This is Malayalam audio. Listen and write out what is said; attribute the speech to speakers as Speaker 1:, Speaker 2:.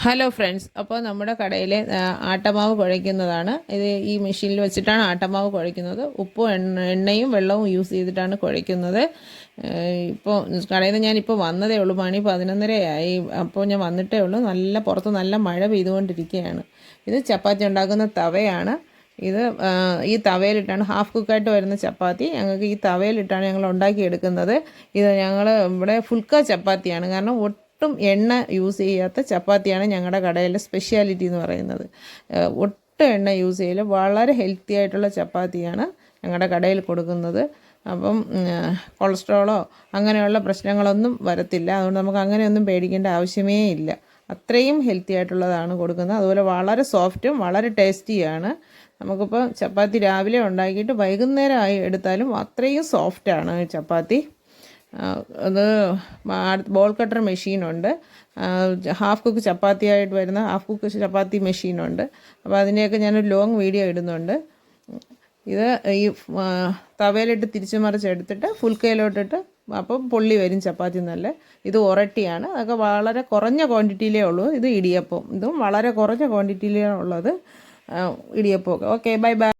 Speaker 1: ഹലോ ഫ്രണ്ട്സ്, അപ്പോൾ നമ്മുടെ കടയിലെ ആട്ടമാവ് കുഴയ്ക്കുന്നതാണ് ഇത്. ഈ മെഷീനിൽ വെച്ചിട്ടാണ് ആട്ടമാവ് കുഴയ്ക്കുന്നത്. ഉപ്പും എണ്ണയും വെള്ളവും യൂസ് ചെയ്തിട്ടാണ് കുഴയ്ക്കുന്നത്. ഇപ്പോൾ കടയിൽ നിന്ന് ഞാനിപ്പോൾ വന്നതേ ഉള്ളൂ. മണി 11:30 അപ്പോൾ ഞാൻ വന്നിട്ടേ ഉള്ളൂ. പുറത്ത് നല്ല മഴ പെയ്തുകൊണ്ടിരിക്കുകയാണ്. ഇത് ചപ്പാത്തി ഉണ്ടാക്കുന്ന തവയാണ്. ഇത് ഈ തവയിലിട്ടാണ് ഹാഫ് കുക്കായിട്ട് വരുന്ന ചപ്പാത്തി ഞങ്ങൾക്ക് ഈ തവയിലിട്ടാണ് ഞങ്ങൾ ഉണ്ടാക്കിയെടുക്കുന്നത്. ഇത് ഞങ്ങൾ ഇവിടെ ഫുൾക്ക ചപ്പാത്തിയാണ്. കാരണം ഒട്ടും എണ്ണ യൂസ് ചെയ്യാത്ത ചപ്പാത്തിയാണ് ഞങ്ങളുടെ കടയിലെ സ്പെഷ്യാലിറ്റി എന്ന് പറയുന്നത്. ഒട്ടും എണ്ണ യൂസ് ചെയ്യില്ല. വളരെ ഹെൽത്തി ആയിട്ടുള്ള ചപ്പാത്തിയാണ് ഞങ്ങളുടെ കടയിൽ കൊടുക്കുന്നത്. അപ്പം കൊളസ്ട്രോളോ അങ്ങനെയുള്ള പ്രശ്നങ്ങളൊന്നും വരത്തില്ല. അതുകൊണ്ട് നമുക്ക് അങ്ങനെയൊന്നും പേടിക്കേണ്ട ആവശ്യമേ ഇല്ല. അത്രയും ഹെൽത്തി ആയിട്ടുള്ളതാണ് കൊടുക്കുന്നത്. അതുപോലെ വളരെ സോഫ്റ്റും വളരെ ടേസ്റ്റിയാണ്. നമുക്കിപ്പോൾ ചപ്പാത്തി രാവിലെ ഉണ്ടാക്കിയിട്ട് വൈകുന്നേരം ആയി എടുത്താലും അത്രയും സോഫ്റ്റാണ് ചപ്പാത്തി. അത് ബോൾ കട്ടർ മെഷീനുണ്ട്. ഹാഫ് കുക്ക് ചപ്പാത്തിയായിട്ട് വരുന്ന ഹാഫ് കുക്ക് ചപ്പാത്തി മെഷീനുണ്ട്. അപ്പോൾ അതിൻ്റെയൊക്കെ ഞാനൊരു ലോങ് വീഡിയോ ഇടുന്നുണ്ട്. ഇത് ഈ തവയിലിട്ട് തിരിച്ചു മറിച്ചെടുത്തിട്ട് ഫുൾക്കയിലോട്ടിട്ട് അപ്പം പൊള്ളി വരും ചപ്പാത്തി നല്ല. ഇത് ഒറട്ടിയാണ്. അതൊക്കെ വളരെ കുറഞ്ഞ ക്വാണ്ടിറ്റിയിലേ ഉള്ളൂ. ഇത് ഇടിയപ്പം, ഇതും വളരെ കുറഞ്ഞ ക്വാണ്ടിറ്റിയിലേ ഉള്ളത് ഇടിയപ്പമൊക്കെ. Okay, bye bye.